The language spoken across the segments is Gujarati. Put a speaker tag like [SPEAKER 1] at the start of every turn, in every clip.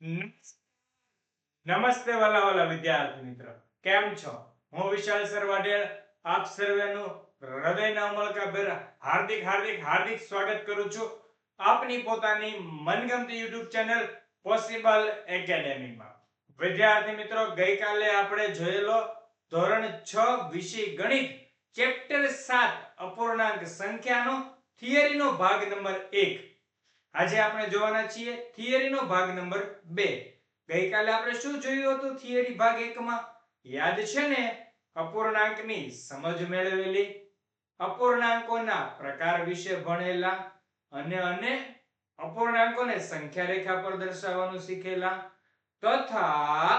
[SPEAKER 1] નમસ્તે વાલા વિદ્યાર્થી મિત્રો, કેમ છો? હું વિશાલ સરવાડેલ આપ સર્વેનું હૃદયના ઉમળકાભેર હાર્દિક હાર્દિક હાર્દિક સ્વાગત કરું છું આપની પોતાની મનગમતી YouTube ચેનલ પોસિબલ એકેડેમીમાં. વિદ્યાર્થી મિત્રો, ગઈકાલે આપણે જોયેલો ધોરણ 6 વિષય ગણિત ચેપ્ટર 7 અપૂર્ણાંક સંખ્યાનો થિયરીનો ભાગ નંબર 1. આજે આપણે જોવાના છીએ થિયરીનો ભાગ નંબર 2. ગઈકાલે આપણે શું જોયું હતું થિયરી ભાગ 1 માં? યાદ છે ને? અપૂર્ણાંકની સમજ મેળવેલી, અપૂર્ણાંકોના પ્રકાર વિશે ભણેલા અને અપૂર્ણાંકોને સંખ્યા રેખા પર દર્શાવવાનું શીખેલા તથા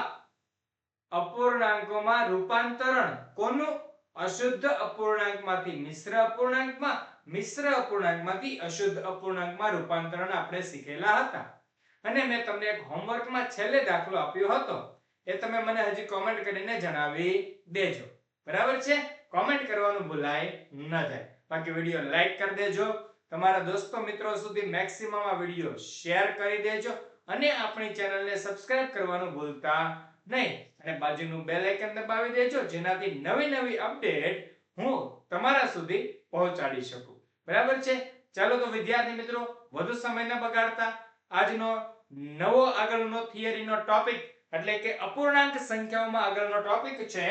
[SPEAKER 1] અપૂર્ણાંકોમાં રૂપાંતરણ કોનું? અશુદ્ધ અપૂર્ણાંકમાંથી મિશ્ર અપૂર્ણાંકમાં, મિશ્ર અપૂર્ણાંકમાંથી અશુદ્ધ અપૂર્ણાંકમાં રૂપાંતરણ આપણે શીખેલા હતા. અને મેં તમને એક હોમવર્કમાં છેલ્લે દાખલો આપ્યો હતો, એ તમે મને હજી કોમેન્ટ કરીને જણાવી દેજો. બરાબર છે? કોમેન્ટ કરવાનું ભૂલાય ન જાય. બાકી વિડિયો લાઈક કરી દેજો, તમારા દોસ્તો મિત્રો સુધી મેક્સિમમ આ વિડિયો શેર કરી દેજો અને આપણી ચેનલને સબસ્ક્રાઇબ કરવાનું ભૂલતા નહીં. અને બાજુનું બેલ આઇકન દબાવી દેજો, જેનાથી નવી નવી અપડેટ હું તમારા સુધી પહોંચાડી શકું. બરાબર છે? ચાલો તો વિદ્યાર્થી મિત્રો, વધુ સમય ન બગાડતા આજનો નવો આગળનો થિયરીનો ટોપિક એટલે કે અપૂર્ણાંક સંખ્યાઓમાં આગળનો ટોપિક છે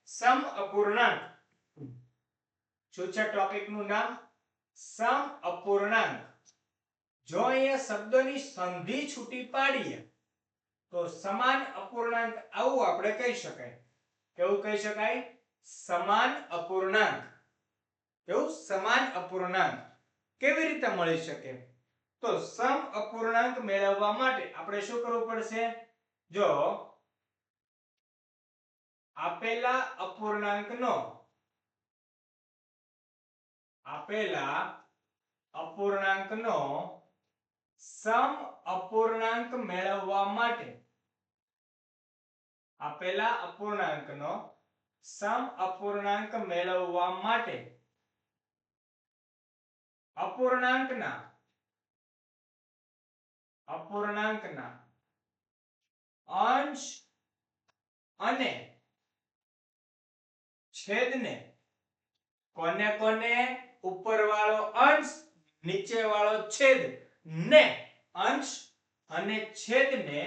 [SPEAKER 1] સમ અપૂર્ણાંક. શું છે ટોપિકનું નામ? સમ અપૂર્ણાંક. જો અહીંયા શબ્દની સંધિ છૂટી પાડીએ તો સમાન અપૂર્ણાંક આવું આપણે કહી શકાય. કેવું કહી શકાય? સમાન અપૂર્ણાંક. કેવું? સમાન અપૂર્ણાંક. કેવી રીતે મળી શકે? તો સમ અપૂર્ણાંક મેળવવા માટે આપણે શું કરવું પડશે? જો આપેલા અપૂર્ણાંકનો સમ અપૂર્ણાંક મેળવવા માટે, આપેલા અપૂર્ણાંકનો સમ અપૂર્ણાંક મેળવવા માટે અપૂર્ણાંકના અંશ અને છેદને કોને કોને? ઉપરવાળો અંશ, નીચેવાળો છેદ ને અંશ અને છેદને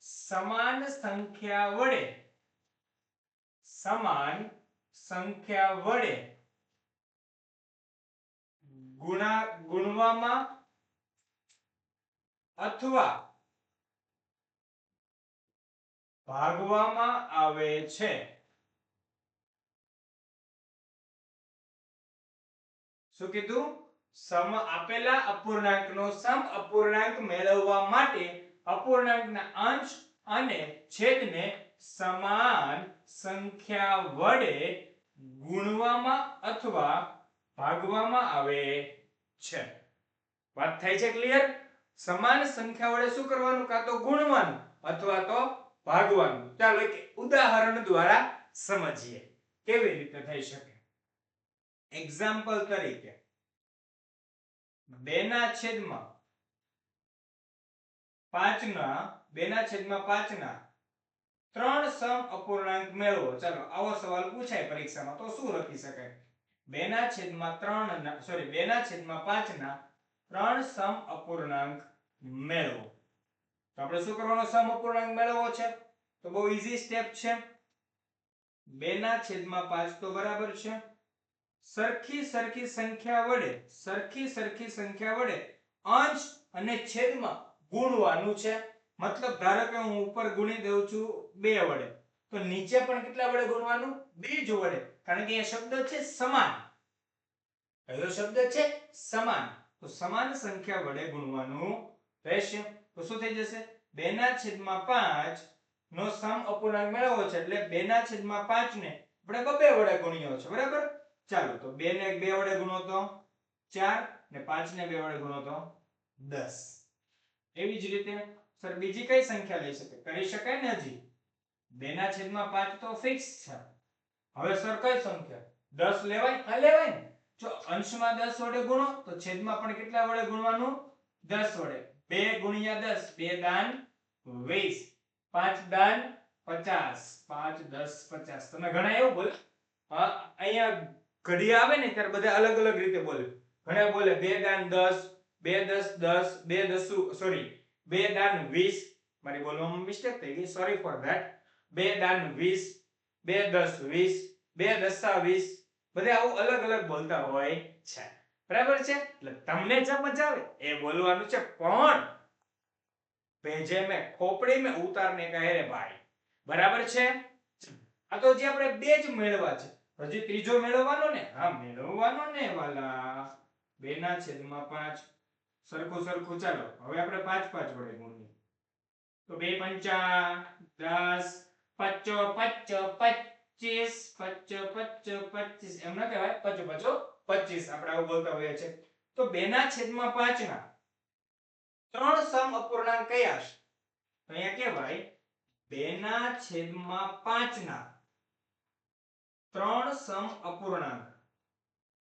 [SPEAKER 1] સમાન સંખ્યા વડે ગુણવામાં અથવા ભાગવામાં આવે છે. શું કીધું? આપેલા અપૂર્ણાંકનો સમ અપૂર્ણાંક મેળવવા માટે અપૂર્ણાંકના અંશ અને છેદને સમાન સંખ્યા વડે ગુણવામાં અથવા ભાગવામાં આવે છે. વાત થાય છે ક્લિયર? સમાન સંખ્યા વડે શું કરવાનું? કાં તો ગુણવાનું અથવા તો ભાગવાનું. ચાલો એક ઉદાહરણ દ્વારા સમજીએ કેવી રીતે થઈ શકે. એક્ઝામ્પલ તરીકે 2 ના છેદમાં 5 ના 3 સમ અપૂર્ણાંક મેળવો. ચાલો આવો સવાલ પૂછાય પરીક્ષામાં તો શું લખી શકાય? 2 ના છેદમાં 5 ના 3 સમ અપૂર્ણાંક મેળવો. તો આપણે શું કરવાનો? સમ અપૂર્ણાંક મેળવવો છે તો બહુ ઈઝી સ્ટેપ છે. 2 ના છેદમાં 5 તો બરાબર છે, સરખી સંખ્યા વડે અંશ અને છેદમાં ગુણવાનું છે. મતલબ ધારો કે હું ઉપર ગુણી દઉં છું 2 વડે, તો નીચે પણ કેટલા વડે ગુણવાનું? 2 જ વડે. કારણ કે અહીંયા શબ્દ છે સમાન. કયો શબ્દ છે? સમાન. તો સમાન સંખ્યા વડે ગુણવાનું રહેશે. તો શું થઈ જશે? 2 ના છેદમાં 5 નો સમ અપૂર્ણાંક મેળવવો છે એટલે 2 ના છેદમાં 5 ને આપણે 2 વડે ગુણ્યો છે. બરાબર? ચાલો તો 2 ને 2 વડે ગુણો તો 4 ને 5 ને 2 વડે ગુણો તો 10. એવી જ રીતે સર બીજી કઈ સંખ્યા લઈ શકે? કરી શકાય ને. હજી 2 ના છેદમાં 5 તો ફિક્સ છે. હવે સર કઈ સંખ્યા? 10 લેવાય? હા લેવાય ને. જો અંશમાં 10 વડે ગુણો તો છેદમાં પણ કેટલા વડે ગુણવાનું? 10 વડે. 2 ગુણ્યા 10 2 દાન 20 5 દાન 50 5 10 50 તમે ઘણા એવું બોલે હા અહીંયા ઘડી આવે ને ત્યારે બધા અલગ અલગ રીતે બોલે ઘણા બોલે 2 દાન 10 2 10 10 2 દસુ સોરી 2 દાન 20 મારી બોલવામાં મિસ્ટેક થઈ ગઈ સોરી ફોર ધેટ 2 દાન 20 2 10 20 2 દસા 20 બધા આવું અલગ અલગ બોલતા હોય છે બરાબર છે એટલે તમને જે મજા આવે એ બોલવાનું છે પણ ભેજે में खोपड़ी में उतारने का है रे भाई બરાબર છે આ તો જે આપણે બે જ મેળવા છે હજી ત્રીજો મેળવવાનો ને હા મેળવવાનો ને વાલા 2 ના છેદમાં 5 સરખું સરખું ચાલો હવે આપણે 5 5 વડે ગુણીએ તો 2 પંચા 10 પચ્ચો પચ્ચો 25 પચ્ચો પચ્ચો 25 એમ ના કહેવાય પચ્ચો પચ્ચો 25 આપણે આવું બોલતા હોઈએ છે તો 2 ના છેદમાં 5 ના ત્રણ સમ અપૂર્ણાંક કયા છે તો અહીંયા કહેવાય 2 ના છેદમાં 5 ના ત્રણ સમ અપૂર્ણાંક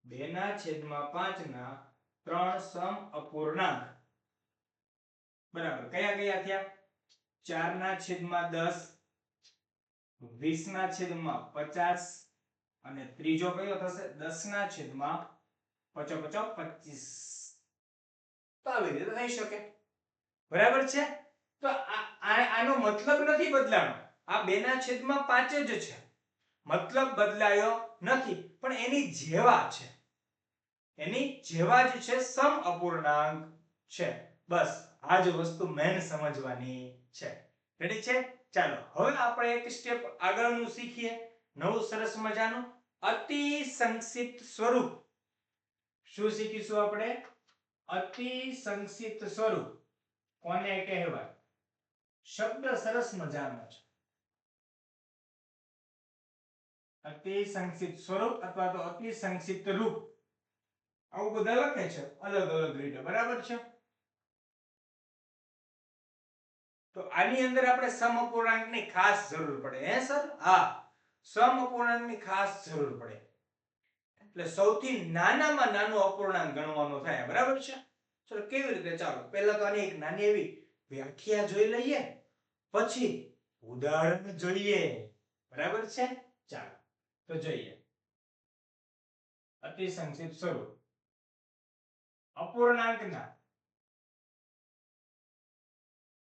[SPEAKER 1] 2 ના છેદમાં 5 ના ત્રણ સમ અપૂર્ણાંક બરાબર કયા કયા થયા 4 ના છેદમાં 10 20 ના છેદમાં 50 અને ત્રીજો કયો થશે 10 ના છેદમાં 50 25 તો આવી રીતે થઈ શકે બરાબર છે તો આનો મતલબ નથી બદલાનો આ 2 ના છેદમાં 5 જ છે મતલબ બદલાયો નથી પણ એની જેવા છે એની જેવા જ છે સમ અપૂર્ણાંક છે બસ આ જ વસ્તુ મેન સમજવાની છે રેડી છે ચાલો હવે આપણે એક સ્ટેપ આગળનું શીખીએ નવું સરસ મજાનું અતિ સંક્ષિપ્ત સ્વરૂપ શું શીખીશું આપણે અતિ સંક્ષિપ્ત સ્વરૂપ કોને કહેવાય શબ્દ સરસ મજાનો છે અતિ સંક્ષિપ્ત સ્વરૂપ અથવા તો અતિ સંક્ષિપ્ત રૂપ આવું બધા લખે છે અલગ અલગ રીતે બરાબર છે તો આની અંદર આપણે સમઅપૂર્ણાંકની ખાસ જરૂર પડે હે સર હા સમઅપૂર્ણાંકની ખાસ જરૂર પડે એટલે સૌથી નાનામાં નાનો અપૂર્ણાંક ગણવાનો થાય બરાબર છે ચલો કેવી રીતે ચાલો પહેલા તો આની એક નાની એવી વ્યાખ્યા જોઈ લઈએ પછી ઉદાહરણ જોઈએ બરાબર છે ચાલો તો જોઈએ અતિ સંક્ષિપ્ત સ્વરૂપ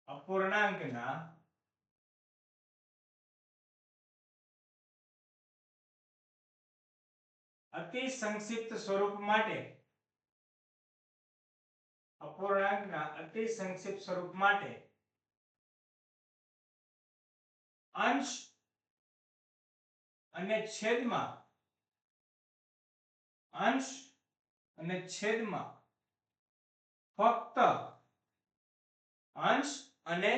[SPEAKER 1] અપૂર્ણાંકના અતિ સંક્ષિપ્ત સ્વરૂપ માટે અપૂર્ણાંકના અતિ સંક્ષિપ્ત સ્વરૂપ માટે અંશ અને છેદમાં ફક્ત અંશ અને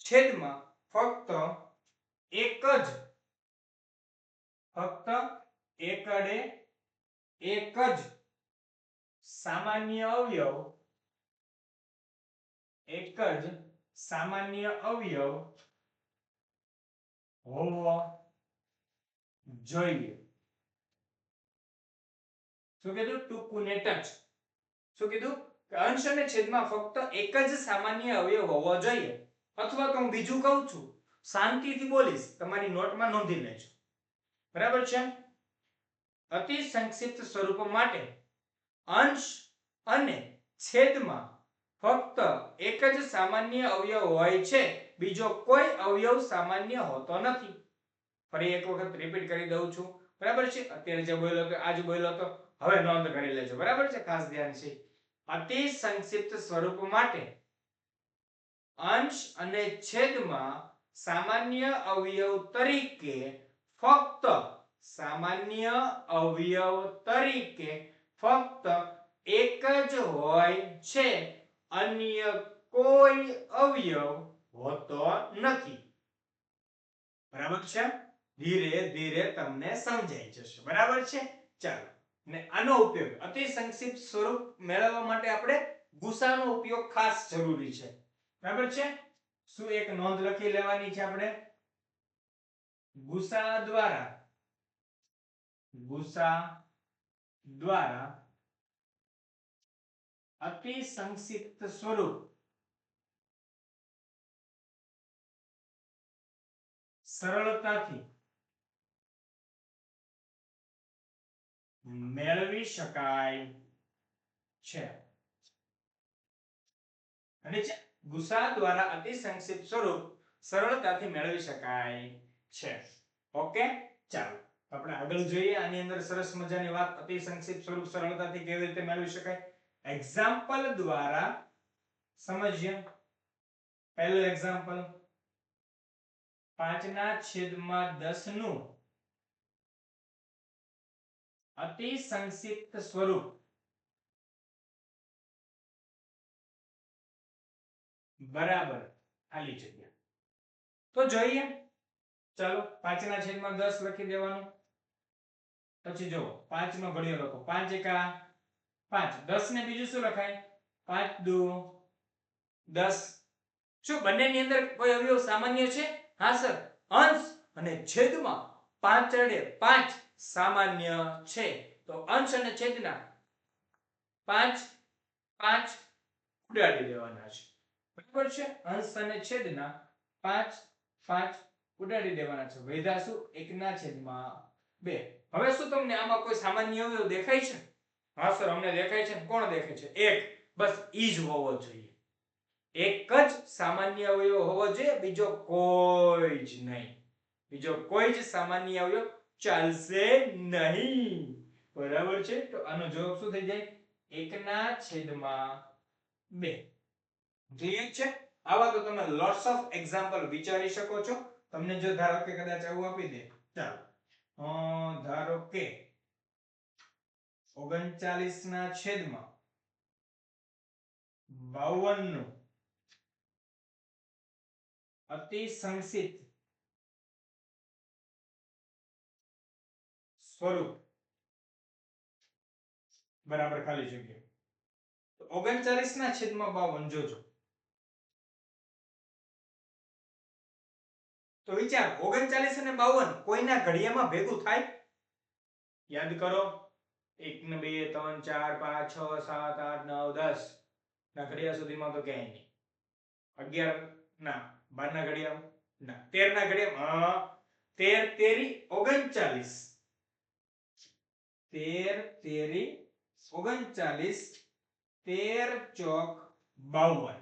[SPEAKER 1] છેદમાં ફક્ત એક જ સામાન્ય અવયવ હોવો જોઈએ શું કીધું ટૂંકું ને ટચ શું કીધું કે અંશ અને છેદમાં ફક્ત એક જ સામાન્ય અવયવ હોવો જોઈએ અથવા તો હું બીજું કહું છું શાંતિથી બોલીશ તમારી નોટમાં નોંધી લેજો બરાબર છે અતિ સંક્ષિપ્ત સ્વરૂપ માટે અંશ અને છેદમાં ફક્ત એક જ સામાન્ય અવયવ હોય છે બીજો કોઈ અવયવ સામાન્ય હોતો નથી ફરી એક વખત રિપીટ કરી દઉં છું બરાબર છે અત્યારે જે બોલ્યો તો આજ બોલ્યો તો હવે નોંધ કરી લેજો બરાબર છે ખાસ ધ્યાન છે અતિ સંક્ષિપ્ત સ્વરૂપ માટે અંશ અને છેદમાં સામાન્ય અવયવ તરીકે ફક્ત એક જ હોય છે અન્ય કોઈ અવયવ હોતો નથી બરાબર છે ધીરે ધીરે તમને સમજાઈ જશે બરાબર છે ચાલો ને આનો ઉપયોગ અતિ સંક્ષિપ્ત સ્વરૂપ મેળવવા માટે આપણે ગુસાનો ઉપયોગ ખાસ જરૂરી છે બરાબર છે શું એક નોંધ લખી લેવાની છે આપણે ગુસા દ્વારા અતિ સંક્ષિપ્ત સ્વરૂપ સરળતાથી મેળવી શકાય છે અને ગુસા દ્વારા અતિ સંક્ષિપ્ત સ્વરૂપ સરળતાથી મેળવી શકાય છે. ઓકે, ચાલો આપણે આગળ જોઈએ. આની અંદર સરસ મજાની વાત, અતિ સંક્ષિપ્ત સ્વરૂપ સરળતાથી કેવી રીતે મેળવી શકાય એક્ઝામ્પલ દ્વારા સમજીએ. પહેલું એક્ઝામ્પલ 5/10 નું અતિ સંક્ષિપ્ત સ્વરૂપ બરાબર ખાલી જગ્યા. તો જોઈએ, ચાલો 5/10 લખી દેવાનું. પછી જો 5 નો ઘડિયો લખો. 5 એકા 5, 10 ને બીજું શું લખાય? 5 દુ 10. શું બંનેની અંદર કોઈ અવયવ સામાન્ય છે? હા સર, અંશ અને છેદમાં 5/5 સામાન્ય છે. તો અંશ અને છેદના 5 5 ઉડાડી દેવાના છે. બરાબર છે? અંશ અને છેદના 5 5 ઉડાડી દેવાના છે. વધ્યા શું? 1/2. હવે શું તમને આમાં કોઈ સામાન્ય અવયવ દેખાય છે? હા સર, અમને દેખાય છે. કોણ દેખાય છે? 1. બસ ઈ જ હોવો જોઈએ. એક જ સામાન્ય અવયવ હોવો જોઈએ, બીજો કોઈ જ નહીં. બીજો કોઈ જ સામાન્ય અવયવ ચાલશે નહીં. બરાબર છે? તો આનો જવાબ શું થઈ જાય? 1/2. ક્લિયર છે? આવા તો તમે લોટ્સ ઓફ એક્ઝામ્પલ વિચારી શકો છો. તમને જો ધારો કે કદાચ આવું આપી દે, ચાલો ધારો કે 39/52 નું અતિ સંક્ષિપ્ત સ્વરૂપ બરાબર ખાલી જગ્યા. તો 39/52 જોજો. તો વિચાર, 39 અને 52 કોઈના ઘડિયામાં ભેગું થાય? યાદ કરો. 1 ને 2 3 4 5 6 7 8 9 10 ના ઘડિયા સુધીમાં તો ક્યાંય નહીં. 11 ના, 12 ના ઘડિયા ના, 13 ના ઘડિયા હા, 13 તેરી 39, 13 તેરી 39, 13 ચોક 52.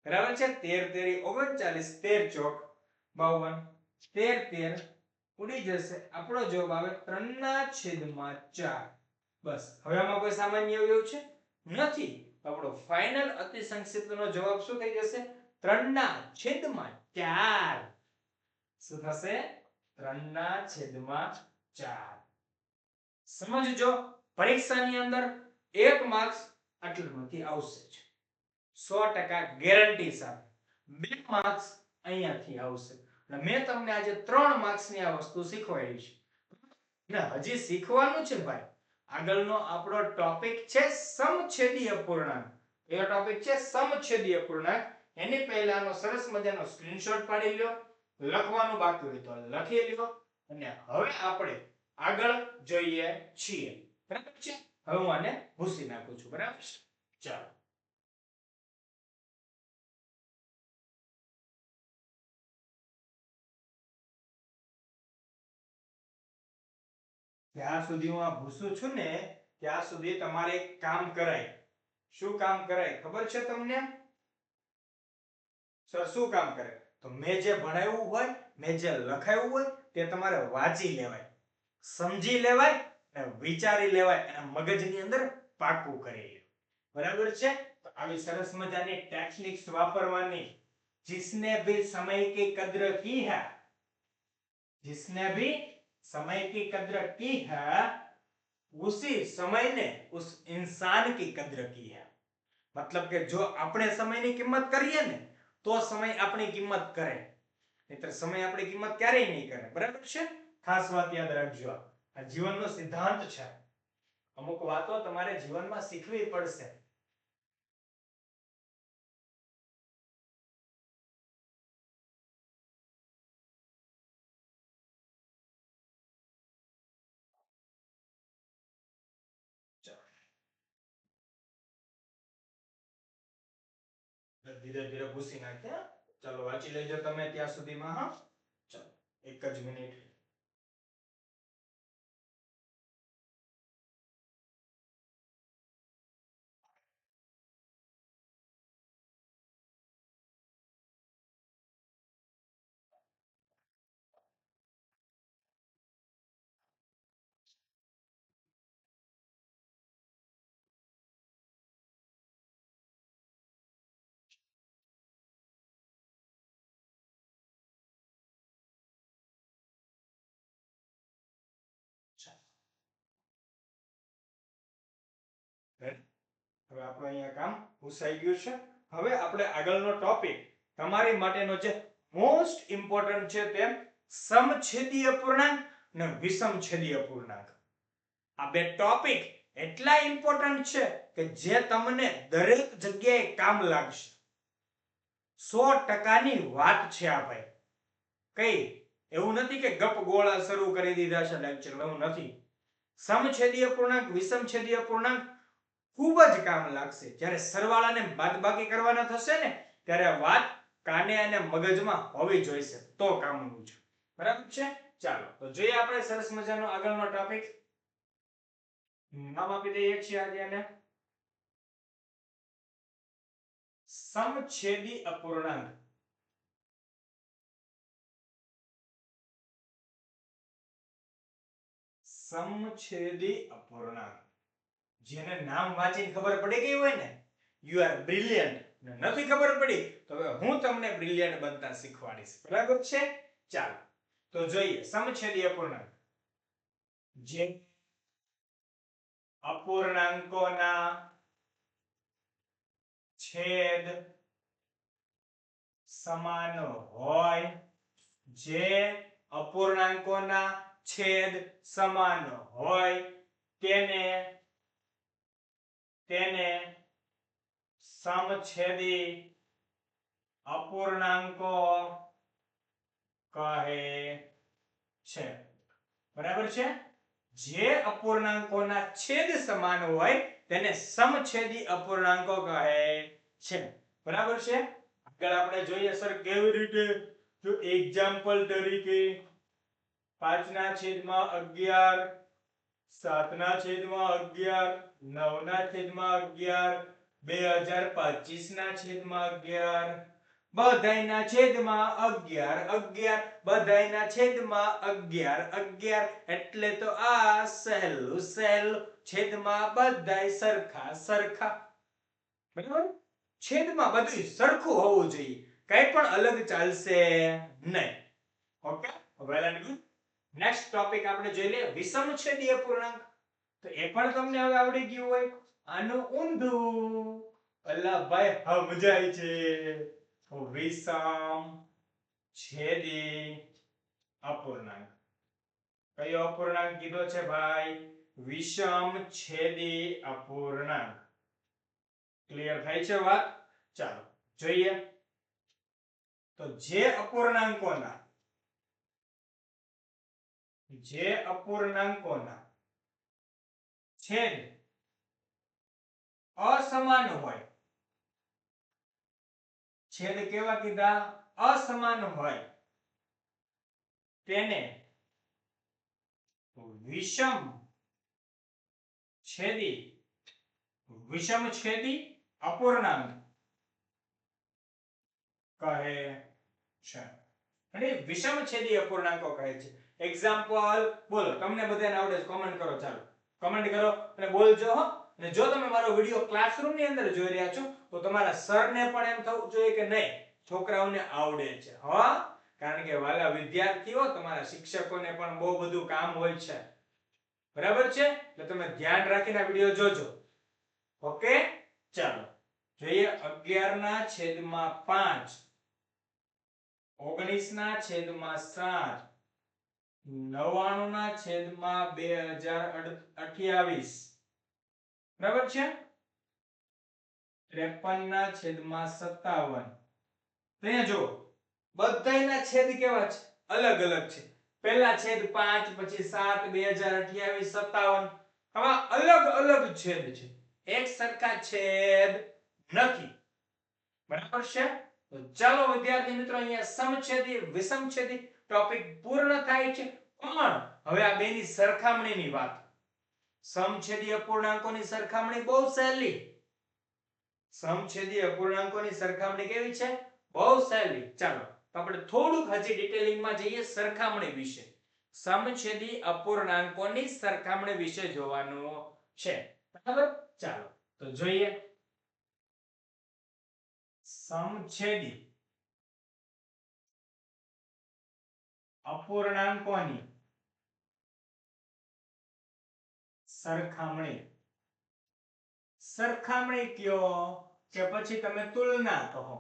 [SPEAKER 1] બરાબર છે? 13 તેરી 39, 13 ચોક 52. 13 13 ઉડી જશે. આપણો જવાબ આવે 3/4. બસ. હવે આમાં કોઈ સામાન્ય અવયવ છે? નથી. આપણો ફાઇનલ અતિ સંક્ષિપ્તનો જવાબ શું થઈ જશે? 3/4. શું થશે? 3/4. સમજજો, પરીક્ષાની અંદર 1 માર્ક્સ આટલામાંથી આવશે જ 100% ગેરંટી સાથે. 2 માર્ક્સ અહીંયાથી આવશે. અને મેં તમને આજે 3 માર્ક્સની આ વસ્તુ શીખવાડી છે. ને હજી શીખવાનું છે ભાઈ. આગળનો આપણો ટોપિક છે સમછેદી અપૂર્ણાંક. એ ટોપિક છે સમછેદી અપૂર્ણાંક. એની પહેલાનો સરસ મજાનો સ્ક્રીનશોટ પાડી લ્યો. લખવાનું બાકી હોય તો લખી લ્યો. અને હવે આપણે આગળ જોઈએ છીએ. બરાબર છે? હવે હું આને ભૂસી નાખું છું. બરાબર છે? ચાલો. જ્યાં સુધી હું આ ભૂસું છું ને ત્યાં સુધી તમારે એક કામ કરાય. શું કામ કરાય ખબર છે તમને? સર શું કામ કરે? તો મેં જે ભણાવ્યું હોય, મેં જે લખાયું હોય તે તમારે વાંચી લેવાય, સમજી લેવાય અને વિચારી લેવાય અને મગજની અંદર પાકું કરી લેવાય. બરાબર છે? તો આવી સરસ મજાની ટેકનિક્સ વાપરવાની. जिसने भी समय की कद्र की है, जिसने भी समय की कद्र की है उसी समय ने उस इंसान की कद्र की है. मतलब કે જો આપણે સમયની કિંમત કરીએ ને તો સમય આપણી કિંમત કરે, નહીતર સમય આપણી કિંમત ક્યારેય નહીં કરે. બરાબર છે? ખાસ વાત યાદ રાખજો. આ જીવનનો સિદ્ધાંત છે. અમુક વાતો તમારે જીવનમાં શીખવી પડશે. ધીરે ધીરે ભૂસી નાખે. ચાલો વાંચી લેજો તમે ત્યાં સુધીમાં. હા, ચાલો. એક જ મિનિટ. હવે આપણું અહીંયા કામ પૂછાઈ ગયું છે. હવે આપણે આગળનો ટોપિક તમારી માટેનો જે મોસ્ટ ઇમ્પોર્ટન્ટ છે તે સમછેદીય અપૂર્ણાંક અને વિષમછેદીય અપૂર્ણાંક. આ બે ટોપિક એટલા ઇમ્પોર્ટન્ટ છે કે જે તમને દરેક જગ્યાએ કામ લાગશે. 100% ની વાત છે આ ભાઈ. કઈ એવું નથી કે ગપ ગોળા શરૂ કરી દીધા છે લેક્ચર, એવું નથી. સમછેદીય અપૂર્ણાંક વિષમછેદીય અપૂર્ણાંક ખૂબ જ કામ લાગશે. જ્યારે સરવાળાને બાદબાકી કરવાના થશે ને ત્યારે આ વાત કાને અને મગજમાં હોવી જોઈએ તો કામનું છે. બરાબર છે? ચાલો તો જોઈએ આપણે સરસ મજાનો આગળનો ટોપિક. નામ આપી દઈએ છીએ આજે એને સમછેદી અપૂર્ણાંક. સમછેદી અપૂર્ણાંક. જેને નામ વાંચીને ખબર પડી ગઈ હોય ને યુ આર બ્રિલિયન્ટ. નથી ખબર પડી તો હવે હું તમને બ્રિલિયન્ટ બનતા શીખવાડીશ. બરાબર છે? ચાલો તો જોઈએ સમછેદી અપૂર્ણાંક. જે અપૂર્ણાંકોના છેદ સમાન હોય, જે અપૂર્ણાંકોના છેદ સમાન હોય તેને સમછેદી અપૂર્ણાંકો કહે છે. બરાબર છે? જે અપૂર્ણાંકોના છેદ સમાન હોય તેને સમછેદી અપૂર્ણાંકો કહે છે. બરાબર છે? આગળ આપણે જોઈએ સર કેવી રીતે. જો એક્ઝામ્પલ તરીકે 5/11, 7/11, 9/11, 2025/11, બધાયના છેદમાં 11, બધાયના છેદમાં 11, એટલે તો આ સહેલું છેદમાં બધાય સરખા. બરાબર? છેદમાં બધું સરખું હોવું જોઈએ, કઈ પણ અલગ ચાલશે નહીં. Okay, well and good. Next topic આપણે જોઈ લઈએ વિષમછેદી અપૂર્ણાંક. તો એ પણ તમને હવે આવડી ગયું હોય. આનું ઊંધું અલ્લા ભાઈ સમજાય છે. વિષમછેદી અપૂર્ણાંક. કયો અપૂર્ણાંક કીધો છે ભાઈ? વિષમછેદી અપૂર્ણાંક. ક્લિયર થાય છે વાત? ચાલો જોઈએ. તો જે અપૂર્ણાંકોના છેદ અસમાન હોય. છેદ કેવા કીધા? અસમાન હોય તેને વિષમછેદી અપૂર્ણાંક કહે છે. અને વિષમછેદી અપૂર્ણાંકો કહે છે. એક્ઝામ્પલ બોલો, તમને બધાને આવડે છે? કોમેન્ટ કરો. ચાલો કમેન્ટ કરો અને બોલજો હો. અને જો તમે મારો વિડિયો ક્લાસરૂમ ની અંદર જોઈ રહ્યા છો તો તમારા સરને પણ એમ થવું જોઈએ કે નહીં છોકરાઓને આવડે છે. હા, કારણ કે વાલા વિદ્યાર્થીઓ તમારા શિક્ષકોને પણ બહુ બધું કામ હોય છે. બરાબર છે? એટલે તમે ધ્યાન રાખીને વિડિયો જોજો. ઓકે, ચાલો જોઈએ. 11/5, 19/7, 99/2028. બરાબર છે? 53/57. અહીંયા જો બધાયના છેદ કેવા છે? અલગ છે. પહેલા છેદ 5, પછી 7, 2028, 57. આવા અલગ છેદ છે. એક સરખા છેદ નથી. બરાબર છે? તો ચાલો વિદ્યાર્થી મિત્રો, અહીંયા સમછેદી વિષમછેદી ટોપિક પૂર્ણ થાય છે. પણ હવે આ બેની સરખામણીની વાત, સમછેદી અપૂર્ણાંકોની સરખામણી બહુ સહેલી. સમછેદી અપૂર્ણાંકોની સરખામણી કેવી છે? બહુ સહેલી. ચાલો આપણે થોડુંક હજી ડિટેલિંગમાં જઈએ સરખામણી વિશે. સમછેદી અપૂર્ણાંકોની સરખામણી વિશે જોવાનું છે. બરાબર? ચાલો તો જોઈએ. સમછેદી અપૂર્ણાંકોની સરખામણી. સરખામણી કયો કે પછી તમે તુલના કહો.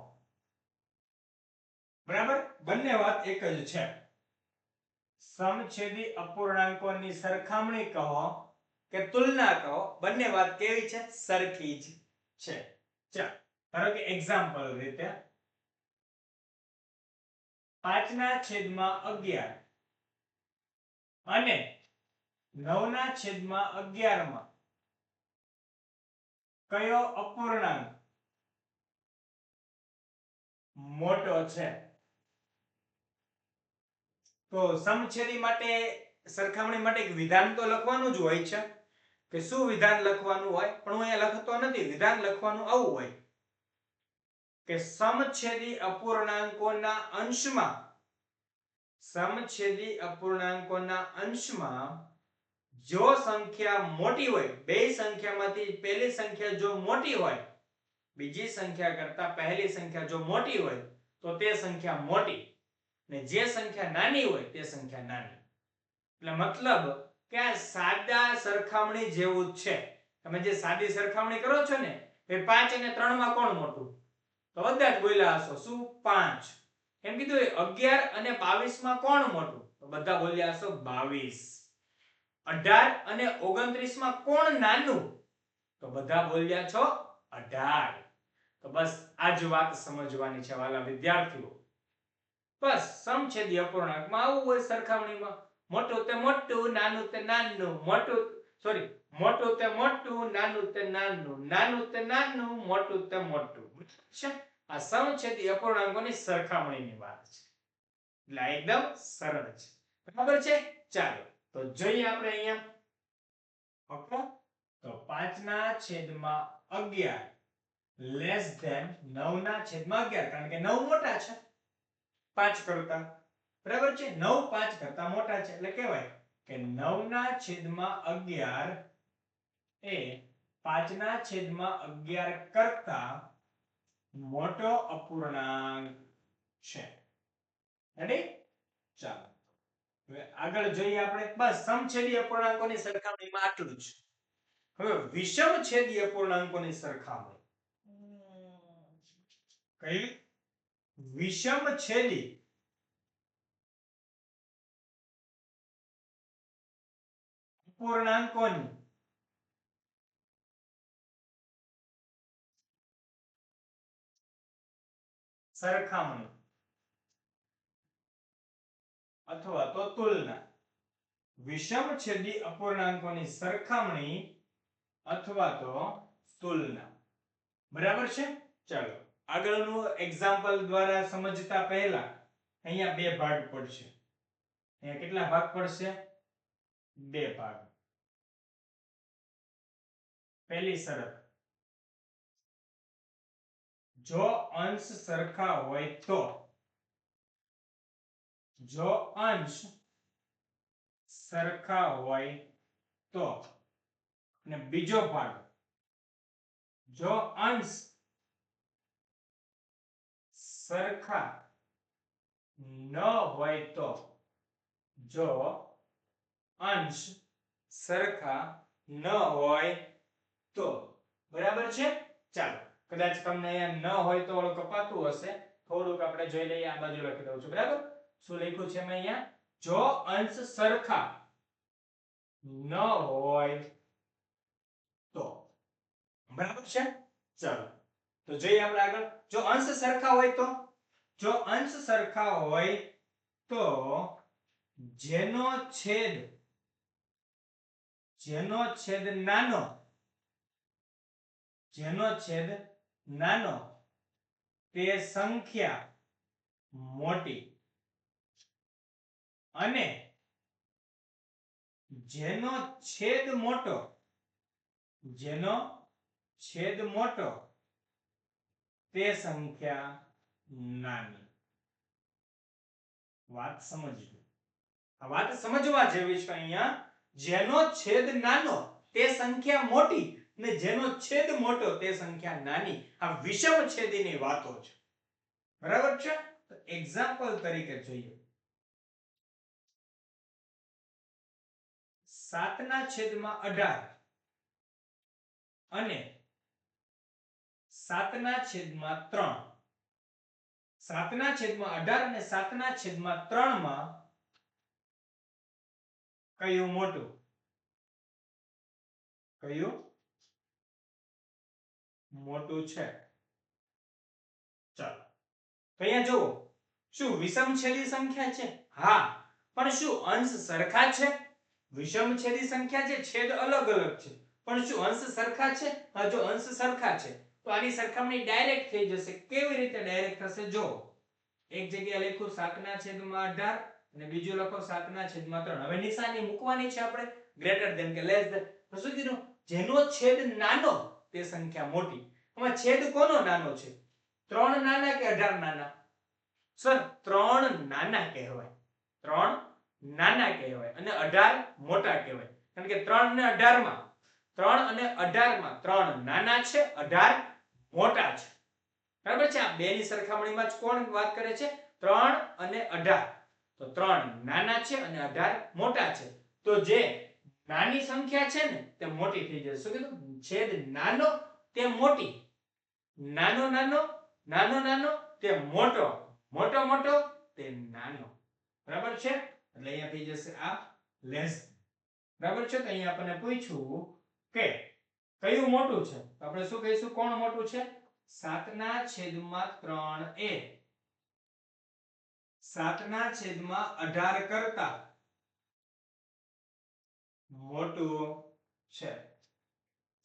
[SPEAKER 1] બરાબર? બંને વાત એક જ છે. સમછેદી અપૂર્ણાંકોની સરખામણી કહો કે તુલના કહો, બંને વાત કેવી છે? સરખી જ છે. ચાલો ધારો કે એક્ઝામ્પલ રીતે 5/11 અને 9/11 માં કયો અપૂર્ણાંક મોટો છે? તો સમછેદી માટે સરખામણી માટે એક વિધાન તો લખવાનું જ હોય છે. કે શું વિધાન લખવાનું હોય? પણ હું અહીંયા લખતો નથી. વિધાન લખવાનું આવું હોય કે સમછેદી અપૂર્ણાંકોના અંશમાં, સમછેદી અપૂર્ણાંકોના અંશમાં જો સંખ્યા મોટી હોય, બે સંખ્યામાંથી પહેલી સંખ્યા જો મોટી હોય, બીજી સંખ્યા કરતા પહેલી સંખ્યા જો મોટી હોય તો તે સંખ્યા મોટી, ને જે સંખ્યા નાની હોય તે સંખ્યા નાની. એટલે મતલબ કે આ સાદા સરખામણી જેવું જ છે. તમે જે સાદી સરખામણી કરો છો ને એ 5 અને 3 માં કોણ મોટું? તો બધા જ બોલ્યા હશો શું? 5. એમ કીધું 11 અને 22 માં કોણ મોટું? તો બધા બોલ્યા હશો 22. 18 અને 29 માં કોણ નાનું? તો બધા બોલ્યા છો 18. તો બસ આ જ વાત સમજવાની છે વાલા વિદ્યાર્થીઓ. બસ સમછેદી અપૂર્ણાંકમાં આવું હોય સરખામણીમાં. મોટું તે મોટું, નાનું તે નાનું, મોટું તે મોટું, નાનું તે નાનું, નાનું તે નાનું, મોટું તે મોટું. છે આ સમછેદી અપૂર્ણાંકોની સરખામણીની વાત છે. એટલે એકદમ સરળ છે. બરાબર છે? ચાલો તો જોઈએ આપણે અહીંયા. ઓકે, તો 5/11 લેસ ધેન 9/11, કારણ કે 9 મોટા છે 5 કરતા. બરાબર છે? 9 5 કરતા મોટા છે એટલે કહેવાય કે 9/11 એ 5/11 કરતા મોટો અપૂર્ણાંક છે. રેડી? ચાલો હવે આગળ જોઈએ આપણે. બસ સમછેદી અપૂર્ણાંકોની સરખામણીમાં આટલું જ. હવે વિષમછેદી અપૂર્ણાંકોની સરખામણી. કઈ? વિષમછેદી અપૂર્ણાંકોની સરખામણી અથવા તો તુલના. વિષમછેદી અપૂર્ણાંકોની સરખામણી અથવા તો તુલના. બરાબર છે? ચાલો આગળનું એક્ઝામ્પલ દ્વારા સમજતા પહેલા અહીંયા બે ભાગ પડશે. અહીંયા કેટલા ભાગ પડશે? બે ભાગ. પહેલી શરત, જો અંશ સરખા હોય તો. જો અંશ સરખા હોય તો. અને બીજો ભાગ, જો અંશ સરખા ન હોય તો. જો અંશ સરખા ન હોય તો. બરાબર છે? ચાલો કદાચ તમને અહીંયા ન હોય તો ઓલું કપાતું હશે, થોડુંક આપણે જોઈ લઈએ. આ બાજુ લખી દઉં છું. બરાબર? શું લખ્યું છે મેં અહીંયા? જો અંશ સરખા ન હોય તો. બરાબર છે? ચાલો તો જોઈએ આપણે આગળ. જો અંશ સરખા હોય તો, જો અંશ સરખા હોય તો જેનો છેદ નાનો, જેનો છેદ નાનો તે સંખ્યા મોટી. અને જેનો છેદ મોટો, જેનો છેદ મોટો તે સંખ્યા નાની. વાત સમજજો. આ વાત સમજવા જેવી છે. અહીંયા જેનો છેદ નાનો તે સંખ્યા મોટી ને જેનો છેદ મોટો તે સંખ્યા નાની. આ વિષમ છેદીની વાતો છે. બરાબર છે? તો એક્ઝામ્પલ તરીકે જોઈએ. 7/18 અને 7/3. 7/18 અને 7/3 માં કયું મોટું? કયું મોટું છે? ચાલો અહીંયા જુઓ. શું વિષમછેદી સંખ્યા છે? હા. પણ શું અંશ સરખા છે? વિષમછેદી સંખ્યા છે, છેદ અલગ અલગ છે, પણ શું અંશ સરખા છે? હા, જો અંશ સરખા છે તો આની સરખામણી ડાયરેક્ટ થઈ જશે. કેવી રીતે ડાયરેક્ટ થશે? જો એક જગ્યાએ લખું 7/18 અને બીજું લખો 7/3. હવે નિશાની મૂકવાની છે આપણે, ગ્રેટર ધેન કે લેસ ધેન. તો શું કીધું? જેનો છેદ નાનો તે સંખ્યા મોટી. આમાં છેદ કોનો નાનો છે? 3 નાના કે 18 નાના? સર 3 નાના કહેવાય. 3 નાના કહેવાય અને 18 મોટા કહેવાય. કારણ કે 3 અને 18 માં 3 નાના છે, 18 મોટા છે. બરાબર છે? આ બેની સરખામણીમાં જ કોણ વાત કરે છે? 3 અને 18. તો 3 નાના છે અને 18 મોટા છે. તો જે નાની સંખ્યા છે ને તે મોટી થઈ જશે. શું કીધું? છેદ નાનો તે મોટી, નાનો નાનો, નાનો નાનો તે મોટો, મોટો મોટો તે નાનો. બરાબર છે? એટલે અહીંયા થઈ જશે આ લેસ. બરાબર છે? તો અહીંયા આપણને પૂછ્યું કે કયું મોટું છે? તો આપણે શું કહીશું? કોણ મોટું છે? 7/3 એ 7/18 કરતા મોટું છે.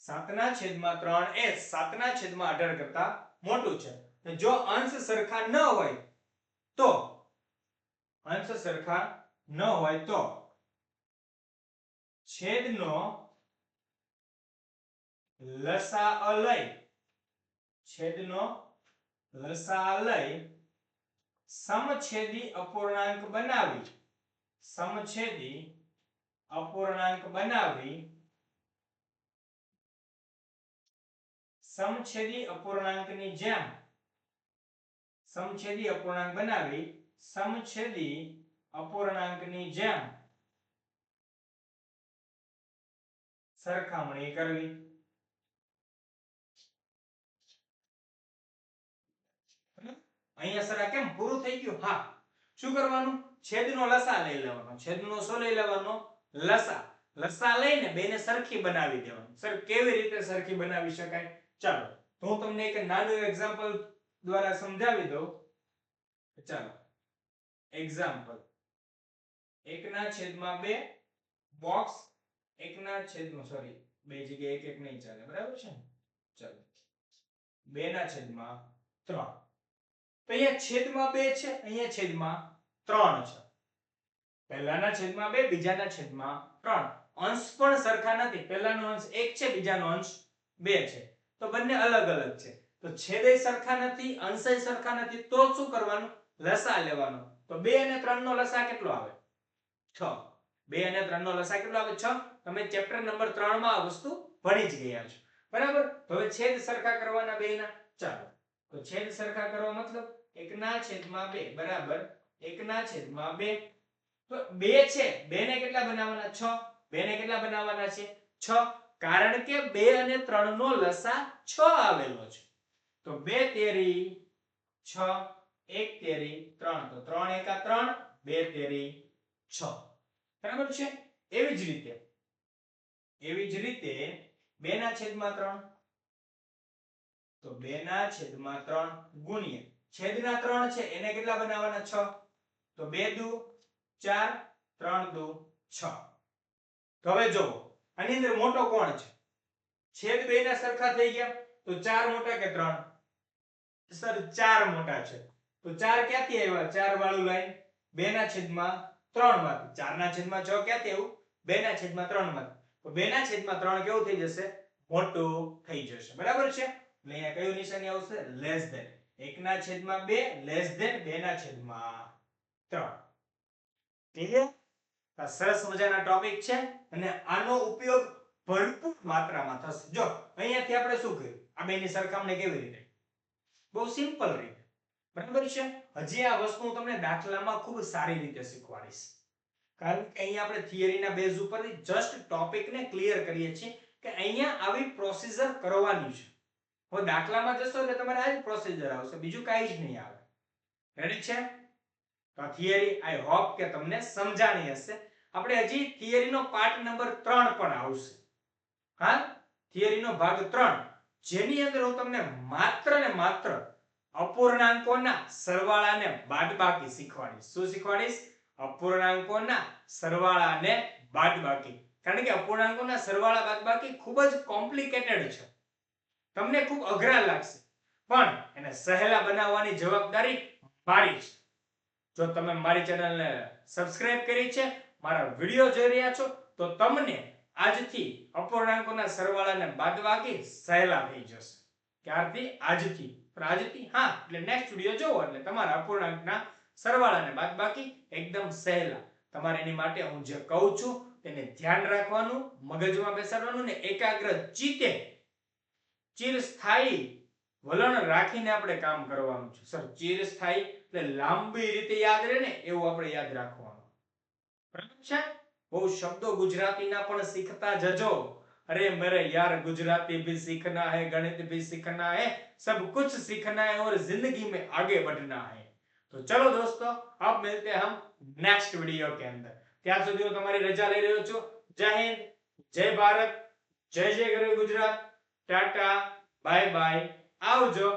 [SPEAKER 1] 7/3 એ 7/18 કરતા મોટું છે. જો અંશ સરખા ન હોય તો, અંશ સરખા ન હોય તો છેદનો લસાઅ લઈ, છેદનો લસાઅ લઈ સમછેદી અપૂર્ણાંક બનાવી, સમછેદી અપૂર્ણાંક બનાવી, સમછેદી અપૂર્ણાંકની જેમ, સમછેદી અપૂર્ણાંક બનાવી સમછેદી અપૂર્ણાંકની જેમ સરખામણી કરવી. અહીંયા સર આ કેમ પૂરું થઈ ગયું? હા. શું કરવાનું? છેદનો લસા લઈ લેવાનો. છેદનો શું લઈ લેવાનો? લસા. લસા લઈને બેને સરખી બનાવી દેવાની. સર કેવી રીતે સરખી બનાવી શકાય? ચાલો તો હું તમને એક નાનું એક્ઝામ્પલ દ્વારા સમજાવી દઉં. ચાલો એક્ઝામ્પલ 1/2 બોક્સ 1/, સોરી, બે જગ્યાએ એક એક નહીં ચાલે. બરાબર છે ને? ચાલો 2/3. તો અહીંયા છેદમાં 2 છે, અહીંયા છેદમાં 3 છે. પહેલાના છેદમાં 2, બીજાના છેદમાં 3. અંશ પણ સરખા નથી. પહેલાનો અંશ 1 છે, બીજાનો અંશ 2 છે. તો બંને અલગ અલગ છે. તો છેદેય સરખા નથી, અંશય સરખા નથી. તો શું કરવાનું? લસા લેવાનો. તો 2 અને 3 નો લસા કેટલો આવે? 6. 2 અને 3 નો લસા કેટલો આવે? 6. તમે ચેપ્ટર નંબર 3 માં આ વસ્તુ ભણી જ ગયા છો. બરાબર? તો હવે છેદ સરખા કરવાના બેના. ચાલો તો છેદ સરખા કરવા મતલબ 1/2 બરાબર 1/2. તો 2 છે, 2 ને કેટલા બનાવવાના? 6. 2 ને કેટલા બનાવવાના છે? 6. કારણ કે 2 અને 3 નો લસા 6 આવેલો છે. તો 2 તેરી 6, 1 તેરી 3. તો 3 એકા 3, 2 તેરી 6. બરાબર છે? એવી જ રીતે 2/3. તો 2/3 ગુણ્યા છેદના 3 છે એને કેટલા બનાવવાના? 6. તો 2 દુ 4, 3 દુ 6. તો હવે જો આની અંદર મોટો કોણ છે? છેદ બેના સરખા થઈ ગયા. તો 4 મોટા કે 3? સર 4 મોટા છે. તો 4 ક્યાંથી આવ્યા? 4 વાળું લાઈન 2/3 3 માંથી 4 ના છેદમાં 6 ક્યાંથી આવ્યું 2 ના છેદમાં 3 માંથી તો 2 ના છેદમાં 3 કેવું થઈ જશે મોટું થઈ જશે બરાબર છે એટલે અહીંયા કયું નિશાની આવશે લેસ ધેન 1 ના છેદમાં 2 લેસ ધેન 2 ના છેદમાં 3 ક્લિયર આ સરસ મજાના ટોપિક છે અને આનો ઉપયોગ ભરપૂર માત્રામાં થશે જો અહીંયાથી આપણે શું કર્યું આ બેની સરખામણી કેવી રીતે બહુ સિમ્પલ રીતે બરાબર છે હજી આ વસ્તુ હું તમને દાખલામાં ખૂબ સારી રીતે શીખવાડીશ કારણ કે અહીંયા આપણે થિયરીના બેઝ ઉપરથી જસ્ટ ટોપિકને ક્લિયર કરીએ છીએ કે અહીંયા આવી પ્રોસિજર કરવાની છે હવે દાખલામાં જશો એટલે તમારે આ જ પ્રોસિજર આવશે બીજું કાંઈ જ નહીં આવે રેડી છે તો થિયરી આઈ હોપ કે તમને સમજાણી હશે આપણે હજી થિયરીનો પાર્ટ નંબર 3 પણ આવશે હા થિયરીનો ભાગ 3 જેની અંદર હું તમને માત્ર ને માત્ર અપૂર્ણાંકોના સરવાળાને બાદબાકી શીખવાડીશ શું શીખવાડીશ અપૂર્ણાંકોના સરવાળાને બાદબાકી કારણ કે અપૂર્ણાંકોના સરવાળા બાદબાકી ખૂબ જ કોમ્પ્લિકેટેડ છે તમને ખૂબ અઘરા લાગશે પણ એને સહેલા બનાવવાની જવાબદારી મારી છે જો તમે મારી ચેનલને સબસ્ક્રાઇબ કરી છે મારા વિડિયો જોઈ રહ્યા છો તો તમને આજથી અપૂર્ણાંકોના સરવાળાને બાદબાકી સહેલા થઈ જશે ક્યારથી આજથી પણ આજથી હા એટલે નેક્સ્ટ વિડિયો જોવો એટલે તમારા અપૂર્ણાંકના સરવાળાને બાદબાકી એકદમ સહેલા તમારે એની માટે હું જે કહું છું તેને ધ્યાન રાખવાનું મગજમાં બેસાડવાનું ને એકાગ્ર ચિત્તે ચિરસ્થાયી વલણ રાખીને આપણે કામ કરવાનું છે સર ચિરસ્થાયી એટલે લાંબી રીતે યાદ રહે ને એવું આપણે યાદ રાખવાનું બરાબર છે બહુ શબ્દો ગુજરાતીના પણ શીખતા જજો अरे मेरे यार गुजराती भी सीखना है गणित भी सीखना है सब कुछ सीखना है और जिंदगी में आगे बढ़ना है तो चलो दोस्तों अब मिलते हैं हम नेक्स्ट वीडियो के अंदर ત્યાં સુધી હું તમારી રજા લઈ રહ્યો છું જય હિન્દ જય ભારત જય જય ગરવી ગુજરાત ટાટા બાય બાય આવજો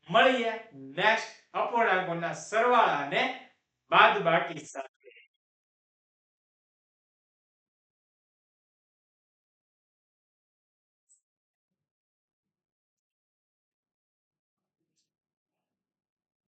[SPEAKER 1] મળીએ નેક્સ્ટ અપૂર્ણાંકોના સરવાળા અને બાદબાકી સાથે